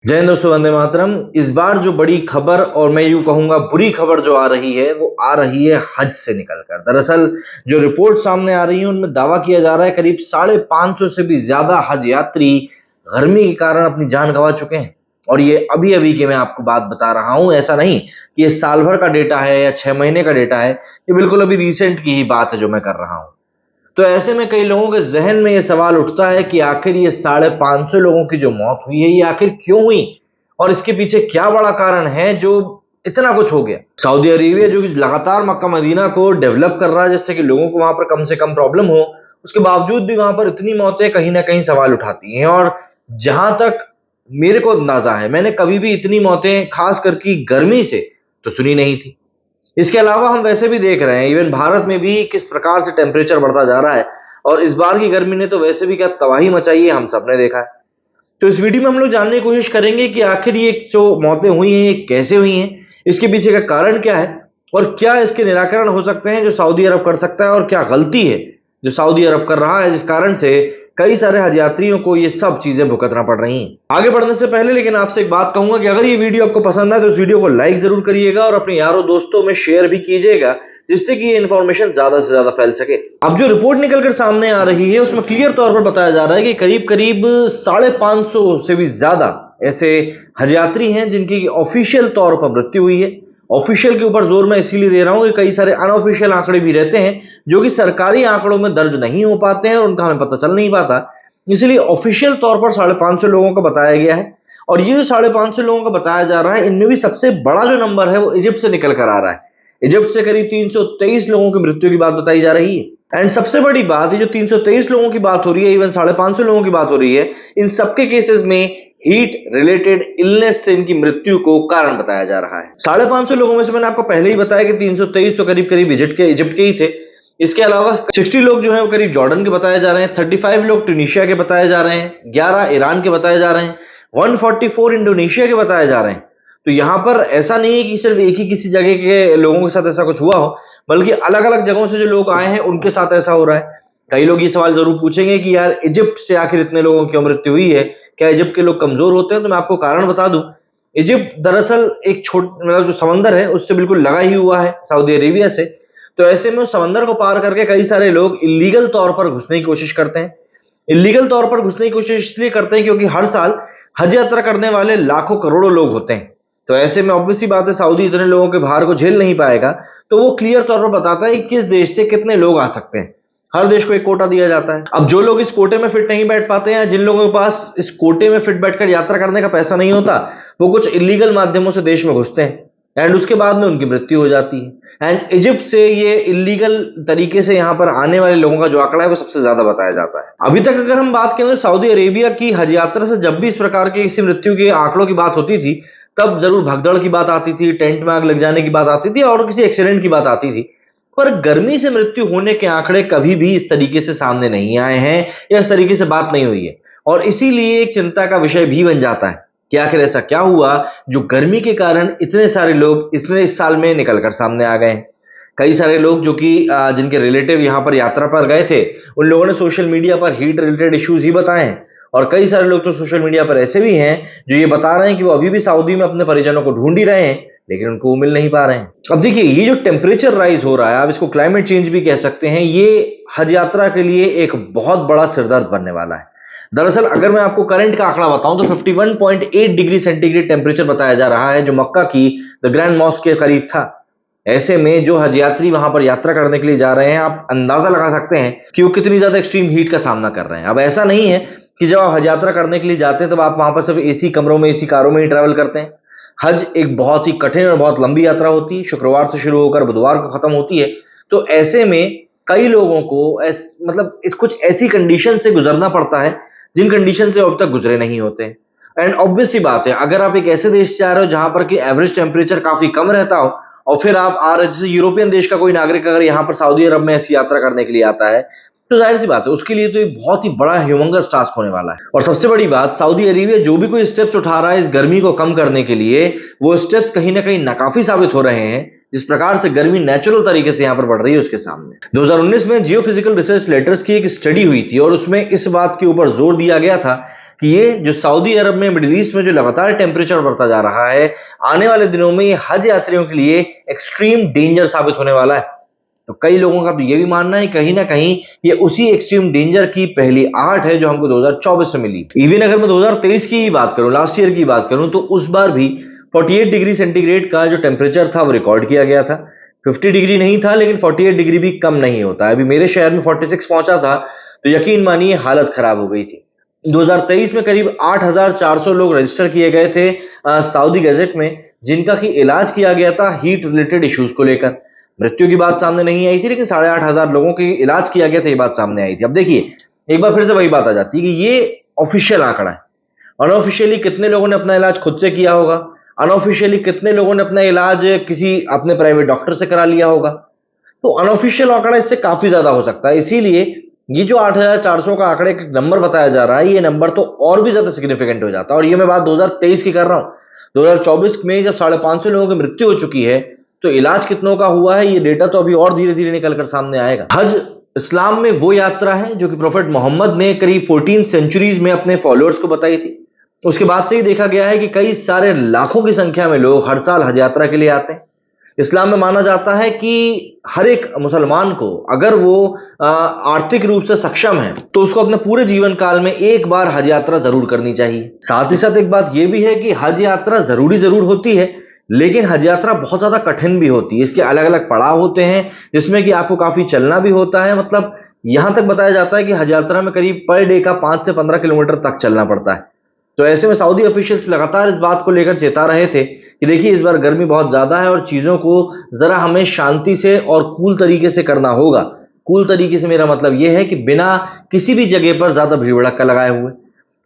जय हिंद दोस्तों, वंदे मातरम। इस बार जो बड़ी खबर और मैं यूं कहूंगा बुरी खबर जो आ रही है वो आ रही है हज से निकलकर। दरअसल जो रिपोर्ट सामने आ रही है उनमें दावा किया जा रहा है करीब 550 से भी ज्यादा हज यात्री गर्मी के कारण अपनी जान गंवा चुके हैं। और ये अभी अभी की मैं आपको बात बता रहा हूं, ऐसा नहीं कि ये साल भर का डेटा है या 6 महीने का डेटा है। ये बिल्कुल अभी रिसेंट की ही बात है जो मैं कर रहा हूं। तो ऐसे में कई लोगों के जहन में ये सवाल उठता है कि आखिर ये 550 लोगों की जो मौत हुई है ये आखिर क्यों हुई और इसके पीछे क्या बड़ा कारण है जो इतना कुछ हो गया। सऊदी अरेबिया जो कि लगातार मक्का मदीना को डेवलप कर रहा है जिससे कि लोगों को वहां पर कम से कम प्रॉब्लम हो, उसके बावजूद भी वहां पर इतनी मौतें कहीं ना कहीं सवाल उठाती हैं। और जहां तक मेरे को अंदाजा है, मैंने कभी भी इतनी मौतें खास करके गर्मी से तो सुनी नहीं थी। इसके अलावा हम वैसे भी देख रहे हैं इवन भारत में भी किस प्रकार से टेम्परेचर बढ़ता जा रहा है और इस बार की गर्मी ने तो वैसे भी क्या तबाही मचाई है, हम सबने देखा है। तो इस वीडियो में हम लोग जानने की कोशिश करेंगे कि आखिर ये जो मौतें हुई हैं ये कैसे हुई हैं, इसके पीछे का कारण क्या है और क्या इसके निराकरण हो सकते हैं जो सऊदी अरब कर सकता है, और क्या गलती है जो सऊदी अरब कर रहा है जिस कारण से कई सारे हज यात्रियों को ये सब चीजें भुगतना पड़ रही हैं। आगे बढ़ने से पहले लेकिन आपसे एक बात कहूंगा कि अगर ये वीडियो आपको पसंद आए तो इस वीडियो को लाइक जरूर करिएगा और अपने यारों दोस्तों में शेयर भी कीजिएगा जिससे कि ये इन्फॉर्मेशन ज्यादा से ज्यादा फैल सके। अब जो रिपोर्ट निकलकर सामने आ रही है उसमें क्लियर तौर पर बताया जा रहा है कि करीब करीब 550 से भी ज्यादा ऐसे हज यात्री हैं जिनकी ऑफिशियल तौर पर मृत्यु हुई है। ऑफिशियल के ऊपर जोर मैं इसीलिए दे रहा हूं कि कई सारे अनऑफिशियल आंकड़े भी रहते हैं जो कि सरकारी आंकड़ों में दर्ज नहीं हो पाते हैं और उनका हमें पता चल नहीं पाता। इसलिए ऑफिशियल तौर पर 550 लोगों का बताया गया है। और ये जो 550 लोगों का बताया जा रहा है इनमें भी सबसे बड़ा जो नंबर है वो इजिप्ट से निकल कर आ रहा है। इजिप्ट से करीब 323 लोगों की मृत्यु की बात बताई जा रही है। एंड सबसे बड़ी बात है जो 323 लोगों की बात हो रही है, इवन 550 लोगों की बात हो रही है, इन सबके केसेस में हीट रिलेटेड इलनेस से इनकी मृत्यु को कारण बताया जा रहा है। 550 लोगों में से मैंने आपको पहले ही बताया कि 323 तो करीब करीब इजिप्ट के ही थे। इसके अलावा 60 लोग जो है वो करीब जॉर्डन के बताए जा रहे हैं, 35 लोग ट्यूनीशिया के बताए जा रहे हैं, 11 ईरान के बताए जा रहे हैं, 144 इंडोनेशिया के बताए जा रहे हैं। तो यहां पर ऐसा नहीं है कि सिर्फ एक ही किसी जगह के लोगों के साथ ऐसा कुछ हुआ हो, बल्कि अलग अलग जगहों से जो लोग आए हैं उनके साथ ऐसा हो रहा है। कई लोग ये सवाल जरूर पूछेंगे कि यार इजिप्ट से आखिर इतने लोगों की मृत्यु हुई है, क्या इजिप्ट के लोग कमजोर होते हैं? तो मैं आपको कारण बता दूं, इजिप्ट दरअसल एक मतलब जो समंदर है उससे बिल्कुल लगा ही हुआ है सऊदी अरेबिया से। तो ऐसे में उस समंदर को पार करके कई सारे लोग इलीगल तौर पर घुसने की कोशिश करते हैं। इलीगल तौर पर घुसने की कोशिश इसलिए करते हैं क्योंकि हर साल हज यात्रा करने वाले लाखों करोड़ों लोग होते हैं। तो ऐसे में ऑब्वियस सी बात है सऊदी इतने लोगों के भार को झेल नहीं पाएगा, तो वो क्लियर तौर पर बताता है कि किस देश से कितने लोग आ सकते हैं। हर देश को एक कोटा दिया जाता है। अब जो लोग इस कोटे में फिट नहीं बैठ पाते हैं, जिन लोगों के पास इस कोटे में फिट बैठकर यात्रा करने का पैसा नहीं होता, वो कुछ इलीगल माध्यमों से देश में घुसते हैं एंड उसके बाद में उनकी मृत्यु हो जाती है। एंड इजिप्ट से ये इलीगल तरीके से यहां पर आने वाले लोगों का जो आंकड़ा है वो सबसे ज्यादा बताया जाता है। अभी तक अगर हम बात करें तो सऊदी अरेबिया की हज यात्रा से जब भी इस प्रकार की किसी मृत्यु के आंकड़ों की बात होती थी तब जरूर भगदड़ की बात आती थी, टेंट में आग लग जाने की बात आती थी और किसी एक्सीडेंट की बात आती थी। पर गर्मी से मृत्यु होने के आंकड़े कभी भी इस तरीके से सामने नहीं आए हैं या इस तरीके से बात नहीं हुई है। और इसीलिए एक चिंता का विषय भी बन जाता है कि आखिर ऐसा क्या हुआ जो गर्मी के कारण इतने सारे लोग इतने इस साल में निकलकर सामने आ गए हैं। कई सारे लोग जो कि जिनके रिलेटिव यहाँ पर यात्रा पर गए थे उन लोगों ने सोशल मीडिया पर हीट रिलेटेड इश्यूज ही बताए हैं। और कई सारे लोग तो सोशल मीडिया पर ऐसे भी हैं जो ये बता रहे हैं कि वो अभी भी सऊदी में अपने परिजनों को ढूंढ ही रहे हैं लेकिन उनको वो मिल नहीं पा रहे हैं। अब देखिए ये जो टेम्परेचर राइज हो रहा है, आप इसको क्लाइमेट चेंज भी कह सकते हैं, ये हज यात्रा के लिए एक बहुत बड़ा सिरदर्द बनने वाला है। दरअसल अगर मैं आपको करंट का आंकड़ा बताऊं तो 51.8 डिग्री सेंटीग्रेड टेम्परेचर बताया जा रहा है जो मक्का की द ग्रैंड मॉस्क के करीब था। ऐसे में जो हज यात्री वहां पर यात्रा करने के लिए जा रहे हैं, आप अंदाजा लगा सकते हैं कि वो कितनी ज्यादा एक्सट्रीम हीट का सामना कर रहे हैं। अब ऐसा नहीं है कि जब आप हज यात्रा करने के लिए जाते हैं तब आप वहां पर सिर्फ एसी कमरों में, एसी कारों में ही ट्रैवल करते हैं। हज एक बहुत ही कठिन और बहुत लंबी यात्रा होती है, शुक्रवार से शुरू होकर बुधवार को खत्म होती है। तो ऐसे में कई लोगों को मतलब कुछ ऐसी कंडीशन से गुजरना पड़ता है जिन कंडीशन से अब तक गुजरे नहीं होते। एंड ऑब्वियस सी बात है, अगर आप एक ऐसे देश से आ रहे हो जहां पर कि एवरेज टेम्परेचर काफी कम रहता हो और फिर आप आ रहे, जैसे यूरोपियन देश का कोई नागरिक अगर यहाँ पर सऊदी अरब में ऐसी यात्रा करने के लिए आता है तो जाहिर सी बात है उसके लिए तो एक बहुत ही बड़ा ह्यूमंगस टास्क होने वाला है। और सबसे बड़ी बात, सऊदी अरेबिया जो भी कोई स्टेप्स उठा रहा है इस गर्मी को कम करने के लिए, वो स्टेप्स कहीं ना कहीं नाकाफी साबित हो रहे हैं जिस प्रकार से गर्मी नेचुरल तरीके से यहां पर बढ़ रही है उसके सामने। 2019 में जियोफिजिकल रिसर्च लेटर्स की एक स्टडी हुई थी और उसमें इस बात के ऊपर जोर दिया गया था कि ये जो सऊदी अरब में, मिडिल ईस्ट में जो लगातार टेम्परेचर बढ़ता जा रहा है, आने वाले दिनों में ये हज यात्रियों के लिए एक्सट्रीम डेंजर साबित होने वाला है। तो कई लोगों का तो ये भी मानना है कहीं ना कहीं ये उसी एक्सट्रीम डेंजर की पहली आहट है जो हमको 2024 में मिली। इवन अगर मैं 2023 की बात करूं, लास्ट ईयर की बात करूं, तो उस बार भी 48 डिग्री सेंटीग्रेड का जो टेम्परेचर था वो रिकॉर्ड किया गया था। 50 डिग्री नहीं था, लेकिन 48 डिग्री भी कम नहीं होता। अभी मेरे शहर में 46 पहुंचा था, तो यकीन मानिए हालत खराब हो गई थी। 2023 में करीब 8,400 लोग रजिस्टर किए गए थे सऊदी गजेट में, जिनका कि इलाज किया गया था हीट रिलेटेड इश्यूज को लेकर। मृत्यु की बात सामने नहीं आई थी, लेकिन 8,500 लोगों की इलाज किया गया था, ये बात सामने आई थी। अब देखिए, एक बार फिर से वही बात आ जाती है कि ये ऑफिशियल आंकड़ा है। अनऑफिशियली कितने लोगों ने अपना इलाज खुद से किया होगा, अनऑफिशियली कितने लोगों ने अपना इलाज किसी अपने प्राइवेट डॉक्टर से करा लिया होगा। तो अनऑफिशियल आंकड़ा इससे काफी ज्यादा हो सकता है। इसीलिए ये जो 8,400 का आंकड़े का नंबर बताया जा रहा है, ये नंबर तो और भी ज्यादा सिग्निफिकेंट हो जाता है। और ये मैं बात 2023 की कर रहा हूं। 2024 में जब 550 लोगों की मृत्यु हो चुकी है, तो इलाज कितनों का हुआ है, ये डेटा तो अभी और धीरे धीरे निकल कर सामने आएगा। हज इस्लाम में वो यात्रा है जो कि प्रोफेट मोहम्मद ने करीब 14 सेंचुरीज में अपने फॉलोअर्स को बताई थी। उसके बाद से ही देखा गया है कि कई सारे लाखों की संख्या में लोग हर साल हज यात्रा के लिए आते हैं। इस्लाम में माना जाता है कि हर एक मुसलमान को, अगर वो आर्थिक रूप से सक्षम है, तो उसको अपने पूरे जीवन काल में एक बार हज यात्रा जरूर करनी चाहिए। साथ ही साथ एक बात यह भी है कि हज यात्रा जरूरी जरूर होती है, लेकिन हज यात्रा बहुत ज्यादा कठिन भी होती है। इसके अलग अलग पड़ाव होते हैं, जिसमें कि आपको काफी चलना भी होता है। मतलब यहां तक बताया जाता है कि हज यात्रा में करीब पर डे का 5 से 15 किलोमीटर तक चलना पड़ता है। तो ऐसे में सऊदी ऑफिशियल्स लगातार इस बात को लेकर चेता रहे थे कि देखिए, इस बार गर्मी बहुत ज्यादा है और चीजों को जरा हमें शांति से और कूल तरीके से करना होगा। कूल तरीके से मेरा मतलब यह है कि बिना किसी भी जगह पर ज्यादा भीड़ भड़क्का लगाए हुए।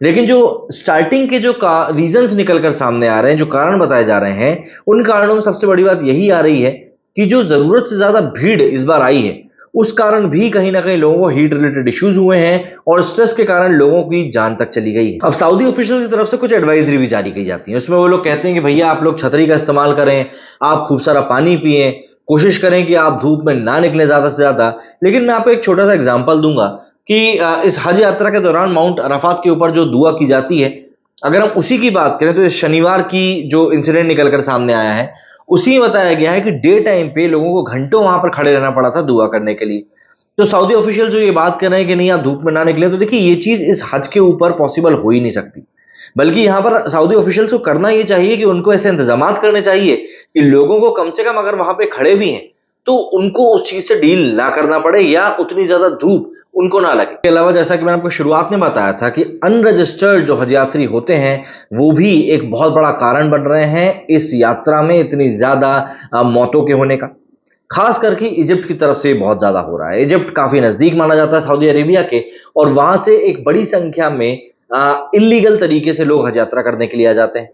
लेकिन जो स्टार्टिंग के जो रीजंस निकल कर सामने आ रहे हैं, जो कारण बताए जा रहे हैं, उन कारणों में सबसे बड़ी बात यही आ रही है कि जो जरूरत से ज्यादा भीड़ इस बार आई है, उस कारण भी कहीं ना कहीं लोगों को हीट रिलेटेड इश्यूज हुए हैं और स्ट्रेस के कारण लोगों की जान तक चली गई है। अब सऊदी ऑफिशियल की तरफ से कुछ एडवाइजरी भी जारी की जाती है। उसमें वो लोग कहते हैं कि भैया आप लोग छतरी का इस्तेमाल करें, आप खूब सारा पानी पिएं, कोशिश करें कि आप धूप में ना निकलें ज्यादा से ज्यादा। लेकिन मैं आपको एक छोटा सा एग्जाम्पल दूंगा कि इस हज यात्रा के दौरान माउंट अराफात के ऊपर जो दुआ की जाती है, अगर हम उसी की बात करें, तो इस शनिवार की जो इंसिडेंट निकलकर सामने आया है, उसी में बताया गया है कि डे टाइम पे लोगों को घंटों वहां पर खड़े रहना पड़ा था दुआ करने के लिए। तो सऊदी ऑफिशियल जो ये बात कर रहे हैं कि नहीं आप धूप में ना निकले, तो देखिए ये चीज इस हज के ऊपर पॉसिबल हो ही नहीं सकती। बल्कि यहां पर सऊदी ऑफिशियल्स को करना ये चाहिए कि उनको ऐसे इंतजाम करने चाहिए कि लोगों को कम से कम अगर वहां पे खड़े भी हैं, तो उनको उस चीज से डील ना करना पड़े या उतनी ज्यादा धूप उनको ना लगे। इसके अलावा जैसा कि मैंने आपको शुरुआत में बताया था कि अनरजिस्टर्ड जो हज यात्री होते हैं, वो भी एक बहुत बड़ा कारण बन रहे हैं इस यात्रा में इतनी ज्यादा मौतों के होने का। खास करके इजिप्ट की तरफ से बहुत ज्यादा हो रहा है। इजिप्ट काफी नजदीक माना जाता है सऊदी अरेबिया के, और वहां से एक बड़ी संख्या में इलीगल तरीके से लोग हज यात्रा करने के लिए आ जाते हैं।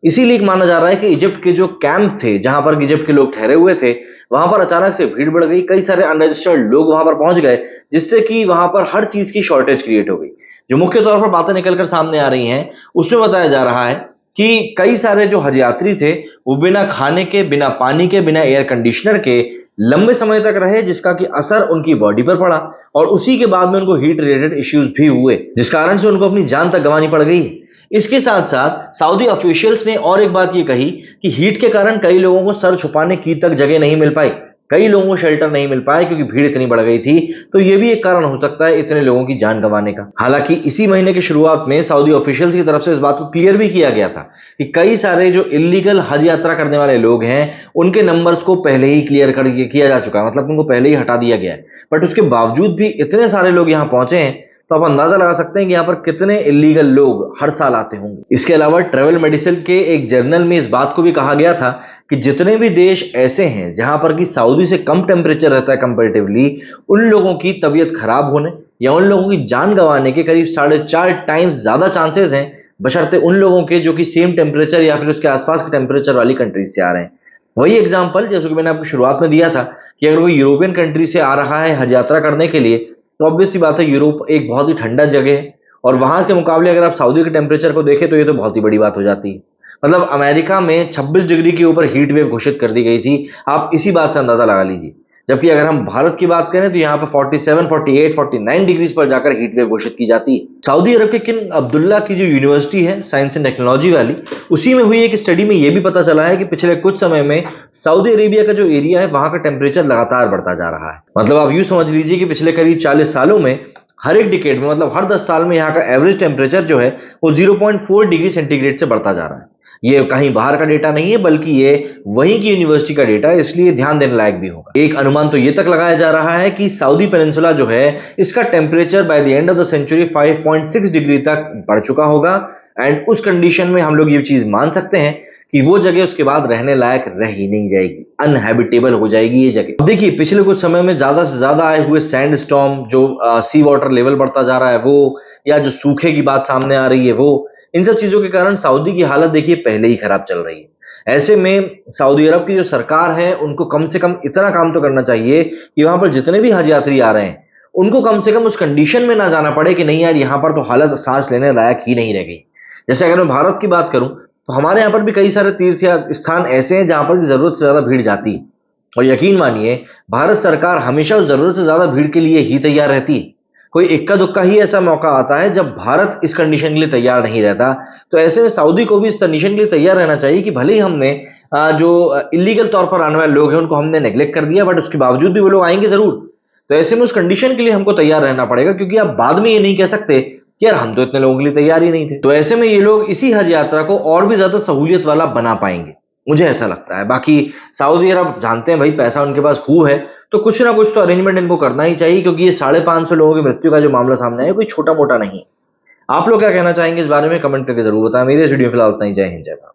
इसीलिए माना जा रहा है कि इजिप्ट के जो कैंप थे, जहां पर इजिप्ट के लोग ठहरे हुए थे, वहां पर अचानक से भीड़ बढ़ गई, कई सारे अनरजिस्टर्ड लोग वहां पर पहुंच गए, जिससे कि वहां पर हर चीज की शॉर्टेज क्रिएट हो गई। जो मुख्य तौर पर बातें निकलकर सामने आ रही हैं, उसमें बताया जा रहा है कि कई सारे जो हज यात्री थे, वो बिना खाने के, बिना पानी के, बिना एयर कंडीशनर के लंबे समय तक रहे, जिसका कि असर उनकी बॉडी पर पड़ा और उसी के बाद में उनको हीट रिलेटेड इश्यूज भी हुए, जिस कारण से उनको अपनी जान तक गंवानी पड़ गई। इसके साथ साथ सऊदी ऑफिशियल्स ने और एक बात ये कही कि हीट के कारण कई लोगों को सर छुपाने की तक जगह नहीं मिल पाई, कई लोगों को शेल्टर नहीं मिल पाया क्योंकि भीड़ इतनी बढ़ गई थी। तो ये भी एक कारण हो सकता है इतने लोगों की जान गंवाने का। हालांकि इसी महीने की शुरुआत में सऊदी ऑफिशियल्स की तरफ से इस बात को क्लियर भी किया गया था कि कई सारे जो इलीगल हज यात्रा करने वाले लोग हैं, उनके नंबर्स को पहले ही क्लियर किया जा चुका है, मतलब उनको पहले ही हटा दिया गया है। बट उसके बावजूद भी इतने सारे लोग यहाँ पहुंचे हैं, तो आप अंदाजा लगा सकते हैं कि यहाँ पर कितने इलीगल लोग हर साल आते होंगे। इसके अलावा ट्रेवल मेडिसिन के एक जर्नल में इस बात को भी कहा गया था कि जितने भी देश ऐसे हैं जहां पर कि सऊदी से कम टेम्परेचर रहता है कंपैरेटिवली, उन लोगों की तबीयत खराब होने या उन लोगों की जान गंवाने के करीब 4.5 टाइम्स ज्यादा चांसेस हैं, बशर्ते उन लोगों के जो कि सेम टेम्परेचर या फिर उसके आसपास के टेम्परेचर वाली कंट्रीज से आ रहे हैं। वही एग्जाम्पल जैसे कि मैंने आपको शुरुआत में दिया था कि अगर कोई यूरोपियन कंट्री से आ रहा है हज यात्रा करने के लिए, तो ऑब्वियसली बात है यूरोप एक बहुत ही ठंडा जगह है, और वहां के मुकाबले अगर आप सऊदी के टेम्परेचर को देखें तो ये तो बहुत ही बड़ी बात हो जाती है। मतलब अमेरिका में 26 डिग्री के ऊपर हीट वेव घोषित कर दी गई थी। आप इसी बात से अंदाजा लगा लीजिए जबकि अगर हम भारत की बात करें तो यहाँ पे 47, 48, 49 डिग्रीज पर जाकर हीट वेव घोषित की जाती है। सऊदी अरब के किंग अब्दुल्ला की जो यूनिवर्सिटी है साइंस एंड टेक्नोलॉजी वाली, उसी में हुई एक स्टडी में यह भी पता चला है कि पिछले कुछ समय में सऊदी अरेबिया का जो एरिया है वहां का टेम्परेचर लगातार बढ़ता जा रहा है। मतलब आप यूं समझ लीजिए कि पिछले करीब 40 सालों में हर एक डिकेड में, मतलब हर 10 साल में यहाँ का एवरेज टेम्परेचर जो है वो 0.4 डिग्री सेंटीग्रेड से बढ़ता जा रहा है। ये कहीं बाहर का डेटा नहीं है बल्कि ये वहीं की यूनिवर्सिटी का डेटा है, इसलिए ध्यान देने लायक भी होगा। एक अनुमान तो ये तक लगाया जा रहा है कि सऊदी पेनिनसुला जो है इसका temperature by the end of the century 5.6 degree तक बढ़ चुका होगा। एंड उस कंडीशन में हम लोग ये चीज मान सकते हैं कि वो जगह उसके बाद रहने लायक रह ही नहीं जाएगी, अनहैबिटेबल हो जाएगी ये जगह। देखिए पिछले कुछ समय में ज्यादा से ज्यादा आए हुए सैंड स्टॉर्म, जो सी वाटर लेवल बढ़ता जा रहा है वो, या जो सूखे की बात सामने आ रही है वो, इन सब चीजों के कारण सऊदी की हालत देखिए पहले ही खराब चल रही है। ऐसे में सऊदी अरब की जो सरकार है उनको कम से कम इतना काम तो करना चाहिए कि वहां पर जितने भी हज यात्री आ रहे हैं उनको कम से कम उस कंडीशन में ना जाना पड़े कि नहीं यार यहाँ पर तो हालत सांस लेने लायक ही नहीं रह गई। जैसे अगर मैं भारत की बात करूं तो हमारे यहाँ पर भी कई सारे तीर्थ स्थान ऐसे हैं जहां पर जरूरत से ज्यादा भीड़ जाती है, और यकीन मानिए भारत सरकार हमेशा उस जरूरत से ज्यादा भीड़ के लिए ही तैयार रहती है। कोई इक्का दुक्का ही ऐसा मौका आता है जब भारत इस कंडीशन के लिए तैयार नहीं रहता। तो ऐसे में सऊदी को भी इस कंडीशन के लिए तैयार रहना चाहिए कि भले ही हमने जो इलीगल तौर पर आने वाले लोग हैं उनको हमने नेग्लेक्ट कर दिया, बट उसके बावजूद भी वो लोग आएंगे जरूर। तो ऐसे में उस कंडीशन के लिए हमको तैयार रहना पड़ेगा, क्योंकि आप बाद में ये नहीं कह सकते कि यार हम तो इतने लोगों के लिए तैयार ही नहीं थे। तो ऐसे में ये लोग इसी हज यात्रा को और भी ज्यादा सहूलियत वाला बना पाएंगे, मुझे ऐसा लगता है। बाकी सऊदी अरब जानते हैं भाई पैसा उनके पास खूब है, तो कुछ ना कुछ तो अरेंजमेंट इनको करना ही चाहिए, क्योंकि ये 550 लोगों की मृत्यु का जो मामला सामने आया कोई छोटा मोटा नहीं। आप लोग क्या कहना चाहेंगे इस बारे में कमेंट करके जरूर बताएं। मेरे इस वीडियो फिलहाल इतना ही। जय हिंद, जय भारत।